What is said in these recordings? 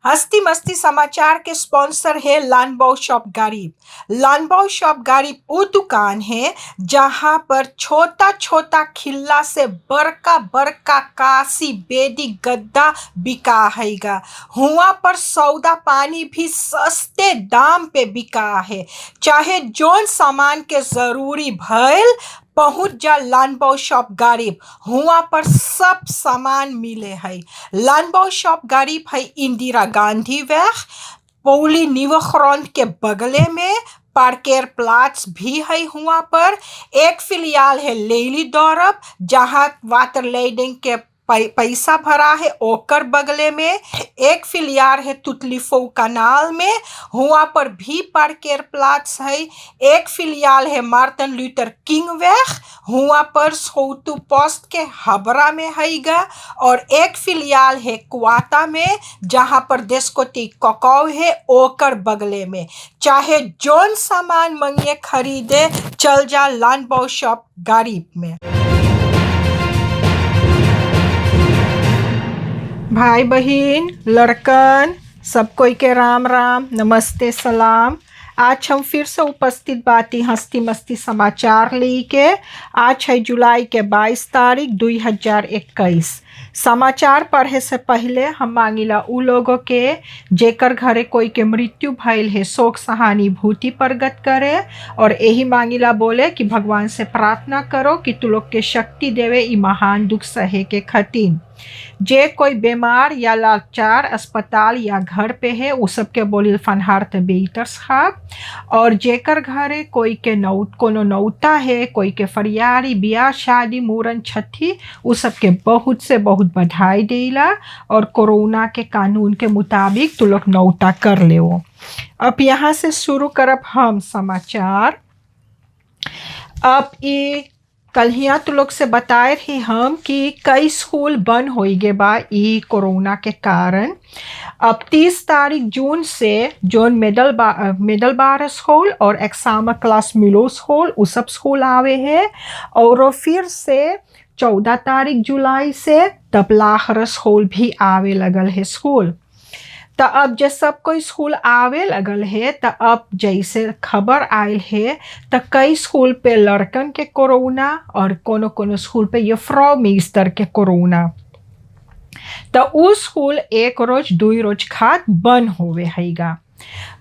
हस्ती मस्ती समाचार के स्पॉन्सर है लानबाओ शॉप गरीब। लानबाओ शॉप गरीब वो दुकान है जहाँ पर छोटा छोटा खिल्ला से बड़का बड़का काशी बेदी गद्दा बिका हैगा। हुआ पर सौदा पानी भी सस्ते दाम पे बिका है। चाहे जोन सामान के जरूरी भइल पहुँच जा लानबाओ शॉप गरीब। हुआ पर सब सामान मिले है। लानबाओ शॉप गरीब है इंदिरा गांधी वेग पौली न्यूक्रॉन के बगले में। पार्केर प्लाट्स भी है। हुआ पर एक फिलियाल है लेली दौरब जहाँ वाटर लेडिंग के पैसा भरा है ओकर बगले में। एक फिलियाल है तुतलीफो कनाल में। हुआ पर भी पार्केर प्लाट्स है। एक फिलियाल है मार्टिन लूथर किंग वेग। हुआ पर सोतु पोस्ट के हबरा में हैगा। और एक फिलियाल है कुआता में जहाँ पर देशकोटी ककाऊ है ओकर बगले में। चाहे जोन सामान मंगे खरीदे चल जा लानबाओ शॉप गरीब में। भाई बहन लड़कन सब कोई के राम राम नमस्ते सलाम। आज हम फिर से उपस्थित बाती हस्ती मस्ती समाचार लेके। आज है जुलाई के 22 तारीख 2021। समाचार पढ़े से पहले हम मांगिला उ लोगों के जेकर घरे कोई के मृत्यु भइल है शोक सहानुभूति प्रकट करे। और यही मांगिला बोले कि भगवान से प्रार्थना करो कि तू लोग के शक्ति देवे ई महान दुख सहे के खातिर। जे कोई बीमार या लाचार अस्पताल या घर पे है वो सबके बोलिल फनहार बेहतर साहब। और जेकर घरे कोई के कोनो नौता है कोई के फरियारी ब्याह शादी मूरन छठी वो सबके बहुत से बहुत बधाई देला। और कोरोना के कानून के मुताबिक तू लोग नौता कर ले। अब यहाँ से शुरू करब हम समाचार। अब ये कल ही तो लोग से बताए थे हम कि कई स्कूल बंद हो गए बा ई कोरोना के कारण। अब 30 तारीख जून से जोन मिडल बार स्कूल और एक्साम क्लास मिलो स्कूल वो सब स्कूल आवे हैं। और फिर से 14 तारीख जुलाई से तबलाहर स्कूल भी आवे लगल है स्कूल। तो अब जब सब कोई स्कूल आवे लगल है तो अब जैसे खबर आयल है तो कई स्कूल पे लड़कन के कोरोना और कोनो कोनो स्कूल पे ये फ्रॉ मिस्टर के कोरोना। तो वो स्कूल एक रोज 2 रोज खाद बंद होवे हैगा।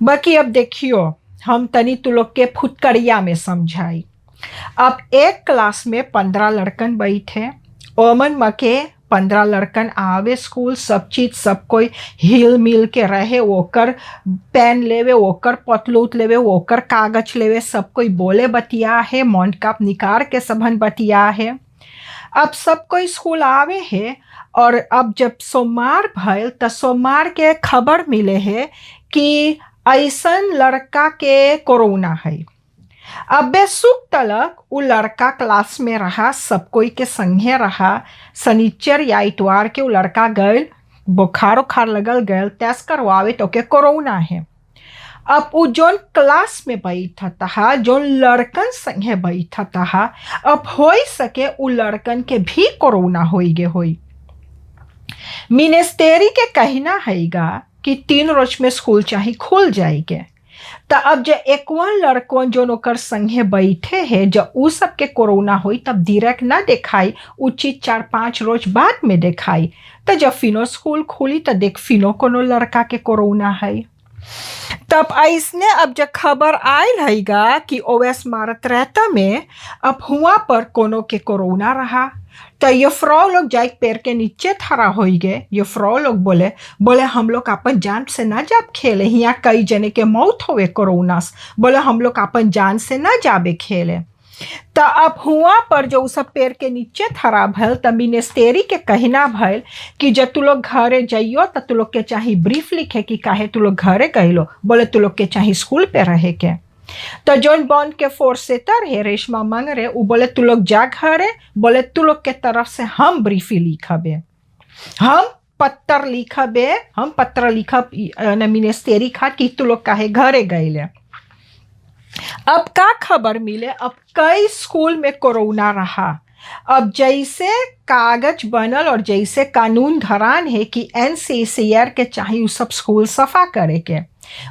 बाकी अब देखियो हम तनी तू लोग के फुटकरिया में समझाई। अब एक क्लास में 15 लड़कन बैठे ओमन मके 15 लड़कन आवे स्कूल सब चीज सब कोई हिल मिल के रहे। ओकर पेन लेवे ओकर पतलूत लेवे ओकर कागज लेवे सब कोई बोले बतिया है मौन काप निकाल के सबन बतिया है। अब सब कोई स्कूल आवे है। और अब जब सोमवार भइल तो सोमवार के खबर मिले है कि ऐसन लड़का के कोरोना है। अब बेसुख तलक वो लड़का क्लास में रहा सब कोई के संगे रहा। शनिचर या इतवार के वो लड़का गए बुखार उखार लगल गए टेस्ट करवावे तो के कोरोना है। अब वो जोन क्लास में बैठा था जोन लड़कन संगे बैठा था अब हो सके वो लड़कन के भी कोरोना होइगे होई। मिनिस्ट्री के कहना हैगा कि 3 रोज में स्कूल चाहे खुल जाएगे। तो अब जो एकवन लड़कन जो नौकर संगे बैठे हैं जब उ सबके कोरोना हुई तब डायरेक्ट ना दिखाई उचित 4-5 रोज बाद में दिखाई। तो जब फिनो स्कूल खुली तो देख फिनो कोनो लड़का के कोरोना है। तब ऐसने अब जब खबर आयल हैगा कि ओएस मारत रहता में अब हुआ पर कोनो के कोरोना रहा। तो ये फ्रॉ लोग जाए पैर के नीचे खड़ा हो गए। ये फ्रॉ लोग बोले हम लोग अपन जान से ना जाब खेले यहाँ कई जने के मौत होवे कोरोना से। बोले हम लोग अपन जान से ना जाबे खेले। तो अब हुआ पर जो सब पैर के नीचे खड़ा भल तो मिनिस्ट्री के कहना भल कि जब तू लोग घरे जाइयो तो तू लोग के चाहे ब्रीफ लिखे कि काहे तू लोग घरे गइलो। बोले तू लोग के चाहे स्कूल पे रहे के। तो जोन बॉन्ड के फोर्सेटर है रेशमा मंगरे वो बोले तू लोग जा घरे। बोले तू लोग के तरफ से हम ब्रीफी लिखबे हम पत्र लिखब मिनिस्ट्री खा कि तू लोग काहे घरे गइले। अब का खबर मिले अब कई स्कूल में कोरोना रहा। अब जैसे कागज बनल और जैसे कानून धरान है कि एनसीसीआर के चाहिए उ सब स्कूल सफा करे के,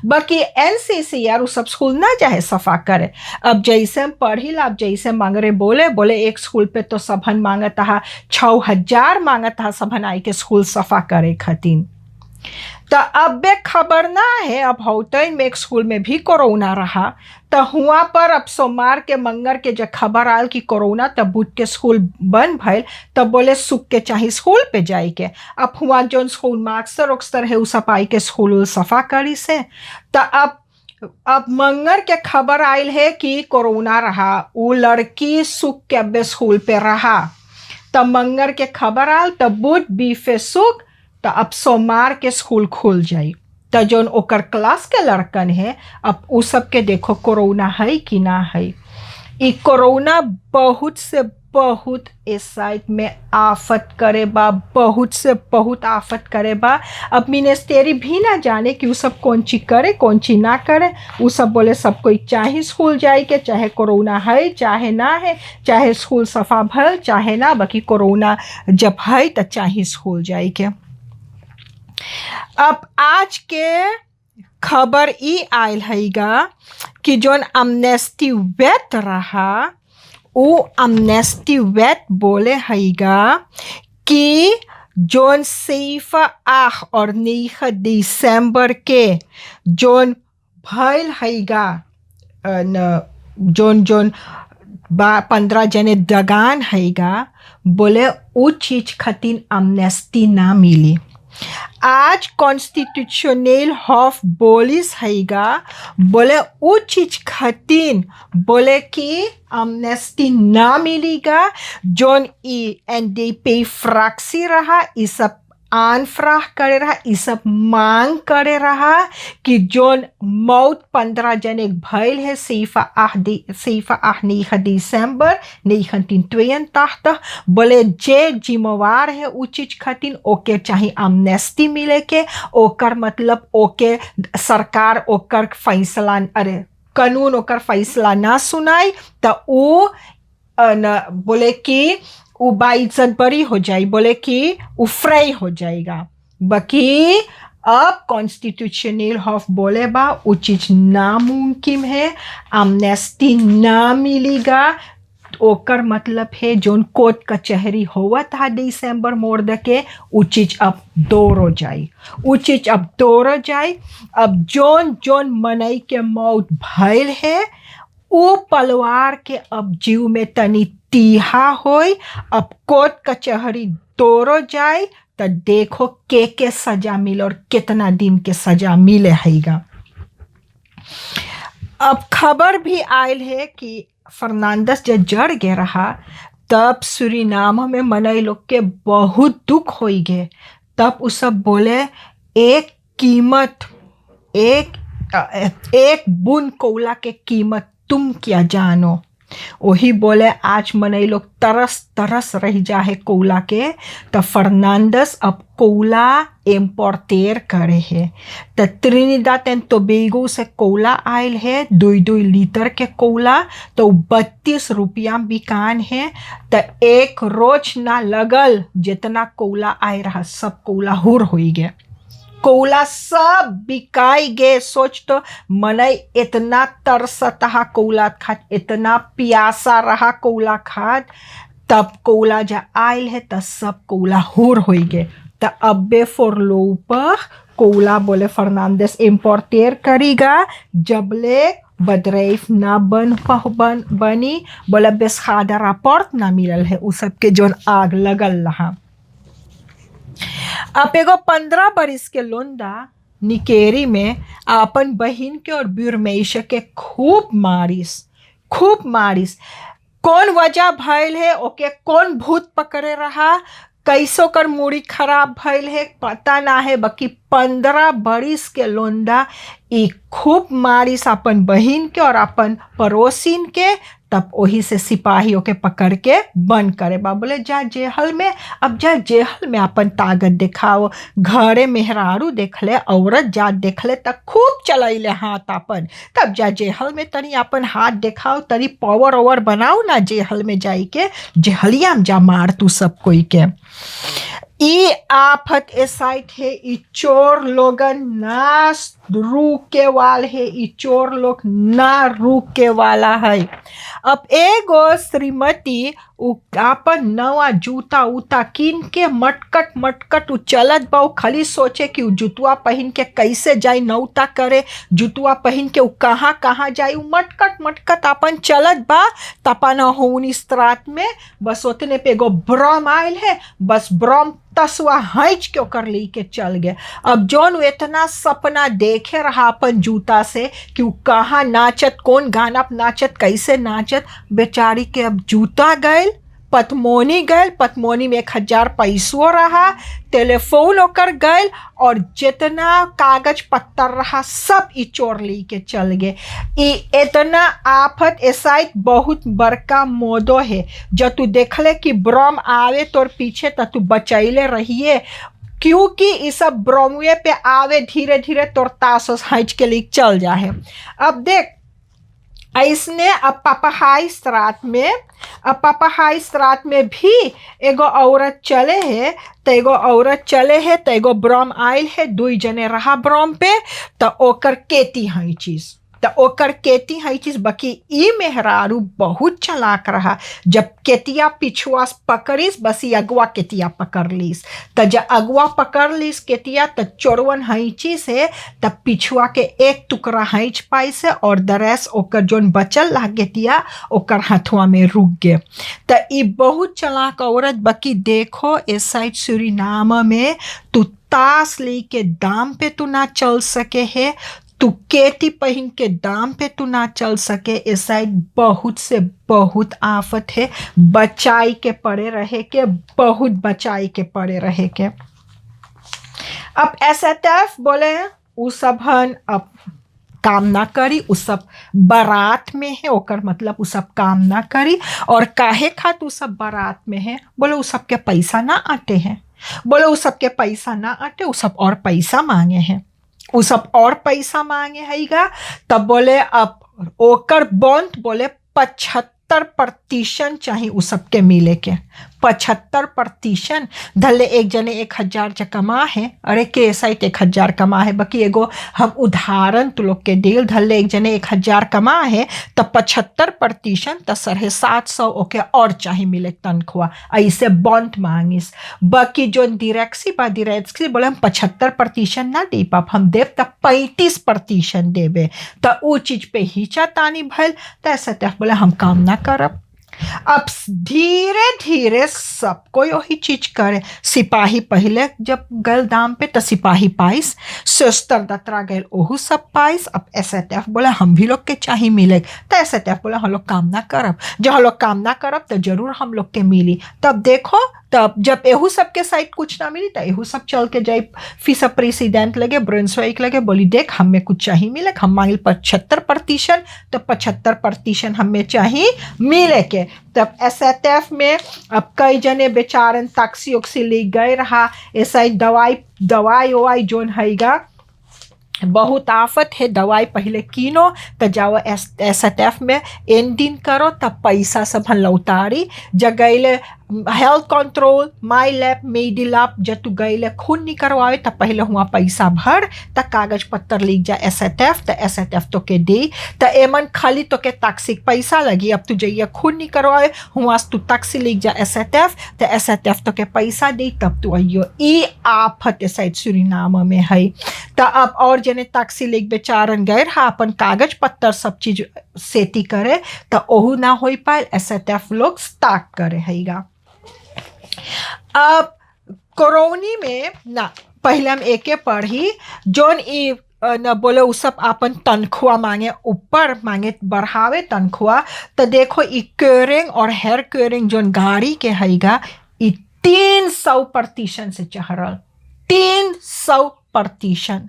बाकी एनसीसीआर उ सब स्कूल ना चाहे सफा करे। अब जैसे हम पढ़ी ला, अब जैसे मांगरे बोले एक स्कूल पे तो सबन मांगता है 6,000 मांगता है सबन आई के स्कूल सफा करे खातिर। तो अब बे खबर ना है, अब हौतैन में एक स्कूल में भी कोरोना रहा, तो हुआ पर अब सोमवार के मंगर के जब खबर आल कि कोरोना, तब बुध के स्कूल बंद भइल, तब बोले सुख के चाहे स्कूल पे जाए के। अब हुआ जोन स्कूल मास्टर उक्सर है उ सब आई के स्कूल सफा करी से। तो अब मंगर के खबर आयल है कि कोरोना रहा, वो लड़की सुख के अब स्कूल पे रहा। तब मंगर के खबर आल, तब बुध बीफे सुख, तो अब सोमवार के स्कूल खुल जाई। तो जोन ओकर क्लास के लड़कन है, अब उ सब के देखो कोरोना है कि ना है। ई कोरोना बहुत से बहुत इस साइड में आफत करे बा, बहुत से बहुत आफत करे बा। अब मिनिस्ट्री भी ना जाने कि उ सब कौन चीज करे कौन चीज ना करे। उ सब बोले सब कोई चाहे स्कूल जाए के, चाहे कोरोना है चाहे ना है, चाहे स्कूल सफा भल चाहे ना, बाकी कोरोना जब है तो चाहे स्कूल जाए के। अब आज के खबर ई आयल हैगा कि जोन अमनेस्टी वेट रहा, वो अमनेस्टी वेट बोले हैगा कि जोन सैफा आह और 9 दिसंबर के जोन भइल हैगा, जोन 15 जने दगान हैगा, बोले उ चीज खातिर अमनेस्टी ना मिली। आज कॉन्स्टिट्यूशनल हॉफ बोलिस हैगा, बोले वो चीज खातिर बोले कि अमनेस्टी ना मिलेगा। जोन ई एनडीपी फ्रैक्सी रहा, ई सब आनफ्राह करे रहा, ई सब मांग करे रहा कि जोन मौत 15 जने भइल है सैफा आह 9 दिसंबर 1982, बोले जे जिम्मेवार है उ चीज खातिर ओके चाहे अमनेस्टी मिले के। ओकर मतलब ओके सरकार ओकर फैसला, अरे कानून ओकर फैसला ना सुनाई, तो उ बोले कि वो बाइज्जत बरी हो जाए, बोले कि वो फ्री हो जाएगा। बाकी अब कॉन्स्टिट्यूशनल हॉफ बोले बा वो चीज नामुमकिन है, अमनेस्टी ना मिलेगा। ओकर मतलब है जोन कोर्ट कचहरी हुआ था दिसंबर मोर्द के, वो चीज अब दोरो जाए, वो चीज अब दोरो जाए। अब जोन जोन मनई के मौत भइल है, वो पलवार के अब जीव में तनी तीहा होई। अब कोर्ट कचहरी दोरो जाए तो देखो के सजा मिले और कितना दिन के सजा मिले हैगा। अब खबर भी आयल है कि फर्नांडस जब जड़ गए रहा, तब सूरीनाम में मनई लोग के बहुत दुख हो गए। तब उ सब बोले एक कीमत, एक बूंद कोयला के कीमत तुम क्या जानो। वही बोले आज मनई लोग तरस रह जाए कोयला के, तो फर्नांडस अब कोयला इम्पोर्टेर करे है। तो त्रिनिदाद एंड टोबैगो से कोयला आयल है 2 लीटर के कोयला, तो 32 रुपया बिकान है। तो एक रोज ना लगल जितना कोयला आए रहा सब कोयला हुर हो गया, कोयला सब बिकाई गे। सोच तो मनई इतना तरसता कोयला खात, इतना प्यासा रहा कोयला खात, तब कोयला जा आयल है तो सब कोयला हुर हो गए। तो अब्बे फोरलोपा कोयला बोले फर्नांडस इम्पोर्टेर करेगा, जबले बदरैफ ना बनी, बोले बेसखादा रापोर्ट ना मिलल है उ सबके जोन आग लगल रहा। अब एगो 15 बरिस के लोंदा निकेरी में अपन बहिन के और बिरमेश के खूब मारिस। कौन वजह भइल है, ओके कौन भूत पकड़े रहा, कैसो कर मूड़ी खराब भइल है पता ना है। बाकी 15 बरिस के लोंदा ई खूब मारिस अपन बहिन के और अपन पड़ोसिन के। तब वही से सिपाहियों के पकड़ के बंद करे बा, बोले जा जेहल में, अब जा जेहल में अपन ताकत दिखाओ। घरे मेहरारू देखले, औरत जात देखले तब खूब चलैले हाथ अपन, तब जा जेहल में तनी अपन हाथ दिखाओ, तनी पावर ओवर बनाओ ना जेहल में जाई के, जेहलिया में जा मार तू सब कोई के। ई आफत ऐसाइत है, ई चोर लोगन ना रुके वाला है, ई चोर लोग ना रुके वाला है। अब एगो श्रीमती आपन नवा जूता उता किन के मटकट मटकट उ चलत बा, खाली सोचे कि उ जुतवा पहन के कैसे जाई नौता करे, जुतवा पहन के उ कहाँ कहाँ जाई, उ मटकट मटकट अपन चलत बा। तपन होनी रात में बस उतने पे एगो ब्रह्म आयल है, बस ब्रह्म तसवा हैच के ओकर ली के चल गए। अब जौन इतना सपना देखे रहा अपन जूता से कि उ कहाँ नाचत, कौन गाना पे नाचत, कैसे नाचत, बेचारी के अब जूता गए, पतमोनी गए, पतमोनी में 1000 पैसों रहा, टेलीफोन ओकर गए, और जितना कागज पत्तर रहा सब ई चोर ली के चल गए। ई इतना आफत ऐसाइत बहुत बड़का मोदो है, जब तू देखले कि ब्रह्म आवे तोर पीछे तो तू बचैले रहिए, क्योंकि ये सब ब्रह्मे पे आवे धीरे धीरे तोर तास हैच के लिए चल जाए। अब देख ऐसने अब पपहाई रात में भी एगो औरत चले है, तो एगो ब्रह्म आयल है, 2 जने रहा ब्रह्म पे, तो ओकर केती है चीज, तो ओकर केती है चीज। बाकी ई मेहरारू बहुत चलाक रहा, जब केतिया पिछुआ पकड़ीस बस ये अगवा केतिया पकड़ लीस, तो जब अगवा पकड़ लीस केतिया तो चोरवन हैची से तब पिछुआ के एक टुकड़ा हैच पाई से, और दरेस ओकर जोन बचल ला केतिया ओकर हथुआ में रुक गए। तो ई बहुत चलाक औरत। बाकी देखो इस साइड सूरीनाम में तू तास ली के दाम पे तू ना चल सके है, तू केती पहन के दाम पे तू ना चल सके। इस साइड बहुत से बहुत आफत है, बचाई के पड़े रहे के, बहुत बचाई के पड़े रहे के। अब एसएटीएफ बोले उ सबहन अब काम ना करी, उ सब बारात में है, ओकर मतलब उ सब काम ना करी। और काहे खात उ सब बारात में है, बोले उ सब के पैसा ना आते हैं, बोले उ सब के पैसा ना आते, उ सब और पैसा मांगे हैं, उ सब और पैसा मांगे हैगा। तब बोले अब ओकर बंद बोले 75% चाहिए उ सबके मिले के, 75%। धले एक जने 1000 च कमा है, अरे के साइट 1000 कमा है, बाकी एगो हम उदाहरण तो लोग के दिल, धले एक जने 1000 कमा है तो 75% तो 750 ओके और चाहिए मिले तनख्वाह, ऐसे बंद मांगिस। बाकी जो डायरेक्टली बोले हम 75% ना दे पाप, हम देव तो 35% देवे, तो वो चीज पे हिचा तानी भल, तो ऐसा बोले हम काम ना करब। अब धीरे धीरे सब कोई वही चीज करे। सिपाही पहले जब गल दाम पे तो सिपाही पाइस, सस्तर दतरा गए ओहू सब पाइस। अब एसएटीएफ बोला हम भी लोग के चाहिए मिले, तो एसएटीएफ बोला हम लोग काम ना करब, जब हम लोग काम ना करब तो जरूर हम लोग के मिली। तब देखो, तब जब एहू सब के साइड कुछ ना मिली तो एहू सब चल के जाए फिर प्रेसिडेंट लगे, ब्रुन्सविक लगे, बोली देख हमें कुछ चाहिए मिले, हम मांगे 75%, तो 75% हमें चाहिए मिले के। तब एसएटीएफ में अब कई जने बेचारन टैक्सी उक्सी ले गए रहा, ऐसा दवाई जोन हैगा बहुत आफत है, दवाई पहले कीनो तो जाओ एसएटीएफ में एंडिंग करो, तब पैसा सब लौटारी। जब गए हेल्थ कंट्रोल, माई लैब, मेडिलैब, जब तू गए खून नहीं करवाए तब पहले हुआ पैसा भर, तब कागज पत्तर लिख जा एसएटीएफ, तो एसएटीएफ तो के दी, तो एमन खाली तो के टैक्सी पैसा लगी। अब तू जाइए खून नहीं करवाए हुआ तू टैक्सी लिख जा एसएटीएफ, तो एसएटीएफ तो के पैसा दी, तब तू आइयो। ई आफत साइड सूरीनाम में है। तो अब और जने टैक्सी लेके बेचारन गए रहा अपन कागज पत्तर सब चीज सेटी करे, तो ओहू ना हो पाए, एसएटीएफ लोग स्टार्ट करे हैगा। अब कोरोनी में ना पहले हम एके पढ़ी जोन ई न बोले उ सब अपन तनख्वाह मांगे, ऊपर मांगे बढ़ावे तनख्वाह। तो देखो ई क्योरिंग और हेयर क्योरिंग जोन गाड़ी के हैगा, ई 300% से चढ़ल, 300% प्रतिशत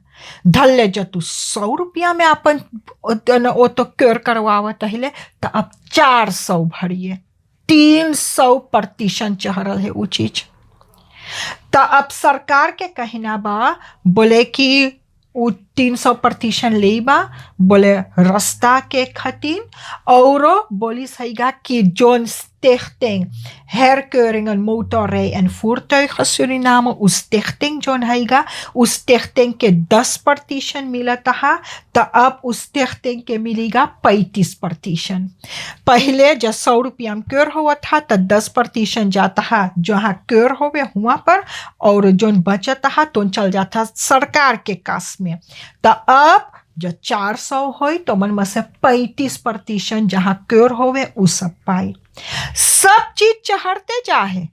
धल्ले जो तू 100 रुपया में अपन ओ तो क्योर करवावत हिले तो अब 400 भरिए, 300% चढ़ल है वो चीज। तो अब सरकार के कहना बा बोले कि वो 300% ले बा बोले रास्ता के खातिर, और बोली सहीगा कि zone stichting herkeuringen motorrij en voertuigen Suriname, उस stichting जोन हैगा उस stichting के 10% मिलता है, तो अब उस stichting के मिलेगा 35%। पहले जब 100 रुपया में क्योर हुआ था तो 10% जाता है जहाँ क्योर होवे हुआ पर, और जोन बचता है तो चल जाता सरकार के कास में। तो अब जो 400 हो तो मन में से 35% जहाँ क्योर होवे उ सब पाई। सब चीज चढ़ते जाए,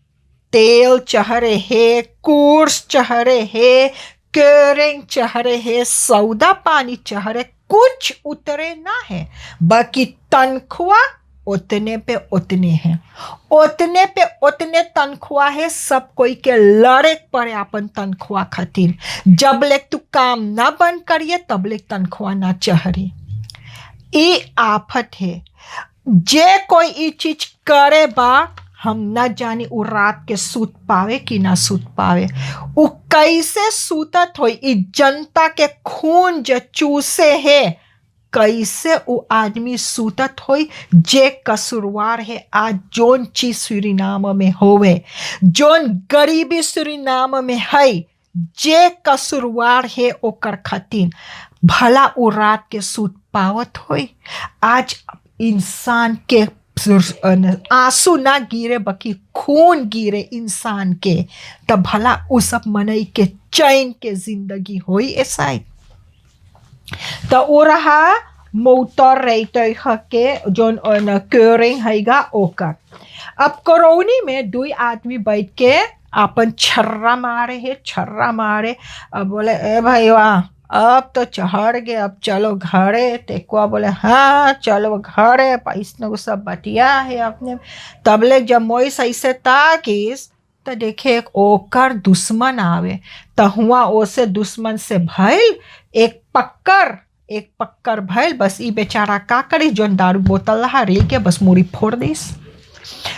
तेल चढ़े है, कोर्स चढ़े है, क्योरिंग चढ़े है, सौदा पानी चढ़े, कुछ उतरे ना है, बाकी तनख्वाह उतने पे उतने हैं, उतने पे उतने तनख्वाह है। सब कोई के लड़े पड़े अपन तनख्वाह खातिर, जब ले तू काम ना बंद करिए तब ले तनख्वाह ना चढ़े। ई आफत है, जे कोई ई चीज करे बा हम ना जाने उ रात के सूत पावे कि ना सूत पावे, उ कैसे सूतत हो, ई जनता के खून जो चूसे है कैसे वो आदमी सूतत होई जे कसूरवार है। आज जोन चीज सुरीनाम में होवे, जोन गरीबी सुरीनाम में है, जे कसूरवार है ओकर खातिर भला वो रात के सूत पावत होई। आज इंसान के आंसू ना गिरे बल्कि खून गिरे इंसान के, तब भला वो सब मनई के चैन के जिंदगी होई ऐसा। तो वो रहा मोटर रहते के जोन क्योरिंग हैगा ओकर। अब कोरोनी में 2 आदमी बैठ के अपन छर्रा मारे है, छर्रा मारे। अब बोले ए भाई वाह अब तो चढ़ गए, अब चलो घरे। तेकुआ बोले हाँ चलो घरे, पैसने को सब बटिया है अपने। तबले जब मोई सही से ताकिस तो देखे एक ओकर दुश्मन आवे, तो हुआ ओसे दुश्मन से भइल एक पक्कर भइल। बस ई बेचारा का करी, जोन दारू बोतल रहा रेल के बस मूड़ी फोड़ दिस।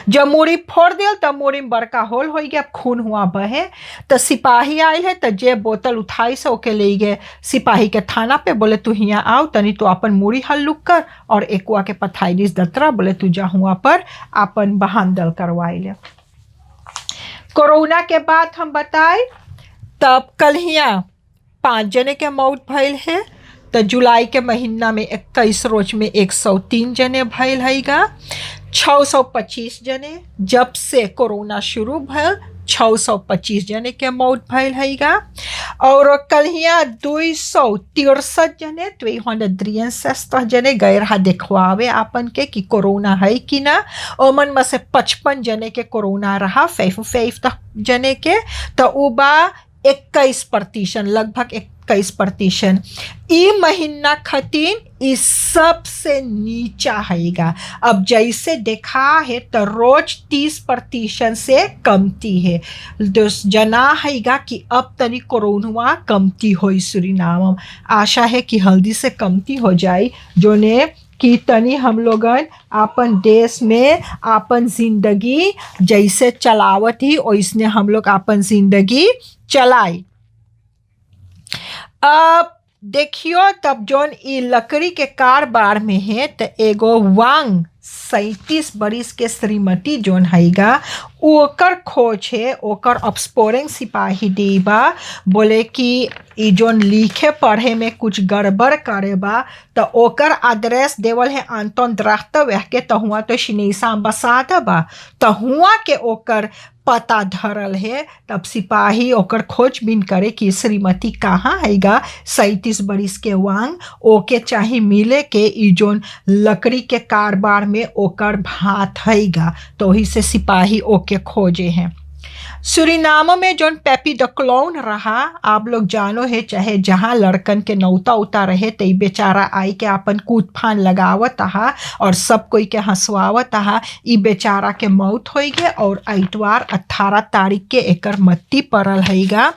जब मूड़ी फोड़ दिल तब मूड़ी में बड़का होल हो गया, खून हुआ बहे। तो सिपाही आए है, तो जे बोतल उठाई से ओके ले गए सिपाही के थाना पे। बोले तू हियाँ आओ तनी तो अपन मूड़ी हल्लुक कर, और एकुआ के पथाई दिस दतरा। बोले तू जा हुआ पर अपन बहान दल करवाई ले। कोरोना के बाद हम बताए तब कल हियाँ 5 जने के मौत भइल है। तो जुलाई के महीना में 21 रोज में 103 जने भइल हैगा, 625 जने जब से कोरोना शुरू भइल 625 जने के मौत भइल हैगा। और कल हियाँ 263 जने 263 जने गए रहा देखवावे आपन के कि कोरोना है कि ना। ओमन में से 55 जने के कोरोना रहा, 5 जने के। तो उ बा 21%, लगभग 21%। ई महीना खातिर इस सबसे नीचा हैगा। अब जैसे देखा है तो रोज 30% से कमती है। जना हैगा कि अब तनी कोरोना कमती होई सुरीनाम। आशा है कि जल्दी से कमती हो जाए, जो ने कि तनी हम लोगन अपन देश में अपन जिंदगी जैसे चलावत ही वैसने हम लोग अपन जिंदगी चलाई। अब देखियो तब जोन ई लकड़ी के कारोबार में है, तो एगो वांग 37 बरिस के श्रीमती जोन हैगा ओकर खोज है। ओकर अपस्पोरिंग सिपाही देबा बोले कि ई जोन लिखे पढ़े में कुछ गड़बड़ करे बा, तो ओकर एड्रेस देवल है आंतोन द्राख्त वह के। तो हुआ तो शिनेसा बसादा बा, तो हुआ के ओकर पता धरल है। तब सिपाही ओकर खोजबीन करे कि श्रीमती कहाँ हैगा 37 बरिस के वांग, ओके चाहे मिले के ई जोन लकड़ी के कारोबार में ओकर भात हैगा। तो वही से सिपाही ओके खोजे हैं। सुरीनाम में जोन पेपी द क्लाउन रहा, आप लोग जानो है, चाहे जहाँ लड़कन के नौता उता रहे तो बेचारा आई के अपन कूद फान लगावत हा और सब कोई के हंसवावत हा। ई बेचारा के मौत हो गए और इतवार 18 तारीख के एकर मत्ती पड़ल हैगा।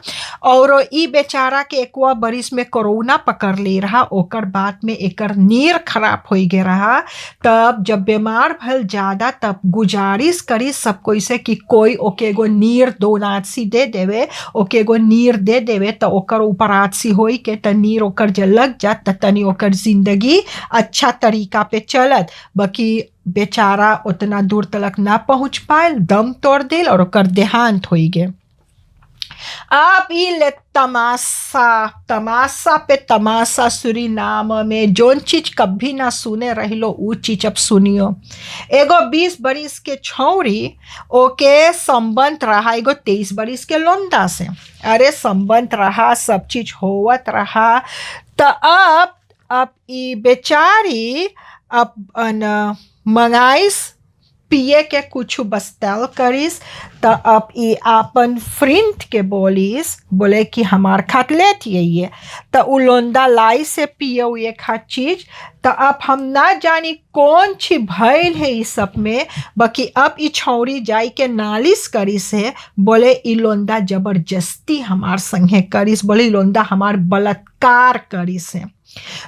और ई बेचारा के एकवा बरिस में कोरोना पकड़ ले रहा, ओकर बाद में एकर नीर खराब हो गए रहा। तब जब बीमार भल ज्यादा तब गुजारिश करी सब कोई से कि कोई ओके गो नीर दोनासी दे देवे, ओके गो नीर दे देवे तो ओकर ऊपर आदसी होई के त नीर ओकर जे लग जात त तनी ओकर जिंदगी अच्छा तरीका पे चलत। बाकी बेचारा उतना दूर तलक ना पहुंच पायल, दम तोड़ दिल और ओकर देहांत हो गए। आप ई ले तमाशा तमाशा पे तमाशा सुरीनाम में जोन चीज कभी ना सुने रहिलो ऊ चीज अब सुनियो। एगो 20 बरिस के छौरी ओके संबंध रहा एगो 23 बरिस के लोंदा से। अरे संबंध रहा, सब चीज होवत रहा। तो अब ई बेचारी अब मंगाइस पिए के कुछ बस्ताल करिस। तो अब ई आपन फ्रेंड के बोले कि हमार खात लेत ये तो उ लोंदा लाई से पिए हुए खा चीज। तो अब हम ना जानी कौन ची भइल है इस सब में। बाकी अब ई छौरी जाई के नालिश करिस है, बोले ई लोंदा जबरदस्ती हमार संगे करिस, बोले ई लोंदा हमार बलात्कार करिस है।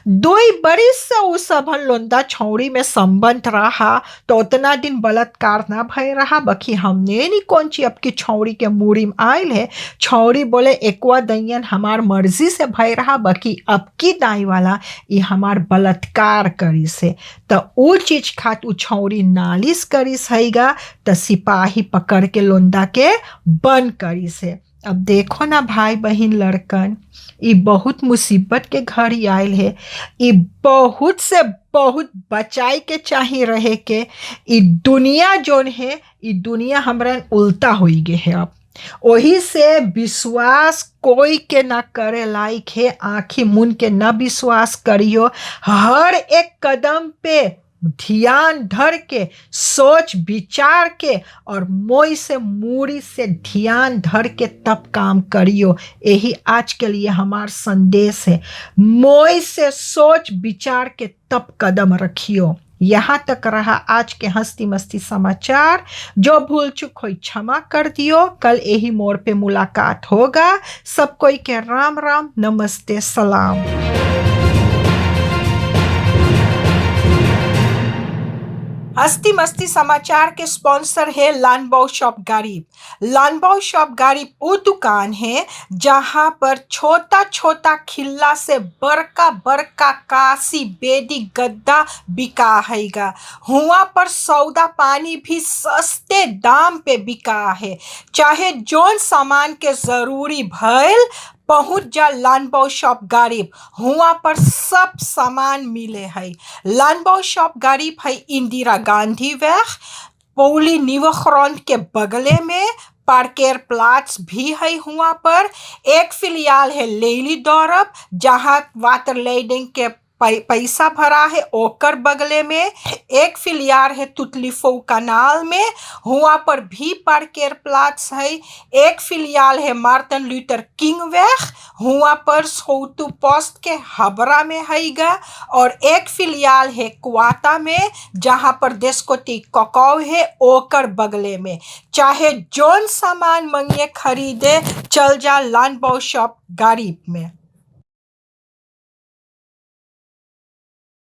2 बरिस से उ सबन लोंदा छौड़ी में संबंध रहा तो उतना दिन बलात्कार ना भय रहा। बाकी हमने नहीं कौन ची अब की छौड़ी के मूड़ी में आयल है। छौड़ी बोले एकवा दैयन हमार मर्जी से भय रहा, बाकी अब की दाई वाला ये हमार बलात्कार करिस है। तो उ चीज खात उ छौड़ी नालिश करिस हैगा तो सिपाही पकड़ के लोंदा के बंद करिस है। अब देखो ना भाई बहन लड़कन, ये बहुत मुसीबत के घर ही आयल है। ये बहुत से बहुत बचाई के चाहिए रहे के। ये दुनिया जोन है, ये दुनिया हमरा उल्टा हो गए है। अब वही से विश्वास कोई के ना करे लायक है, आँखी मुन के ना विश्वास करियो। हर एक कदम पे ध्यान धर के सोच विचार के और मोई से मूड़ी से ध्यान धर के तब काम करियो। यही आज के लिए हमार संदेश है, मोई से सोच विचार के तब कदम रखियो। यहाँ तक रहा आज के हंसती मस्ती समाचार। जो भूल चुक हुई क्षमा कर दियो। कल यही मोड़ पे मुलाकात होगा। सब कोई के राम राम, नमस्ते, सलाम। हस्ती मस्ती समाचार के स्पॉन्सर है लानबाओ शॉप गरीब। लानबाओ शॉप गरीब वो दुकान है जहां पर छोटा छोटा खिल्ला से बड़का बड़का काशी बेदी गद्दा बिका हैगा। हुआ पर सौदा पानी भी सस्ते दाम पे बिका है। चाहे जोन सामान के जरूरी भइल पहुंच जा लानबाओ शॉप गरीब। हुआ पर सब सामान मिले है। लानबाओ शॉप गरीब है इंदिरा गांधी वेग पौली निवख्रॉन्ट के बगले में। पार्केर प्लाट्स भी है। हुआ पर एक फिलियाल है लेली दौरब जहां वाटर लेडिंग के पैसा भरा है ओकर बगले में। एक फिलियार है तुतलीफो कनाल में। हुआ पर भी पार्केर प्लाट्स है। एक फिलियाल है मार्टिन लूथर किंग वेग। हुआ पर सोतु पोस्ट के हबरा में हैगा। और एक फिलियाल है क्वाता में जहां पर देशकोटी ककाव है ओकर बगले में। चाहे जोन सामान मंगे खरीदे चल जा लानबाओ शॉप गरीब में।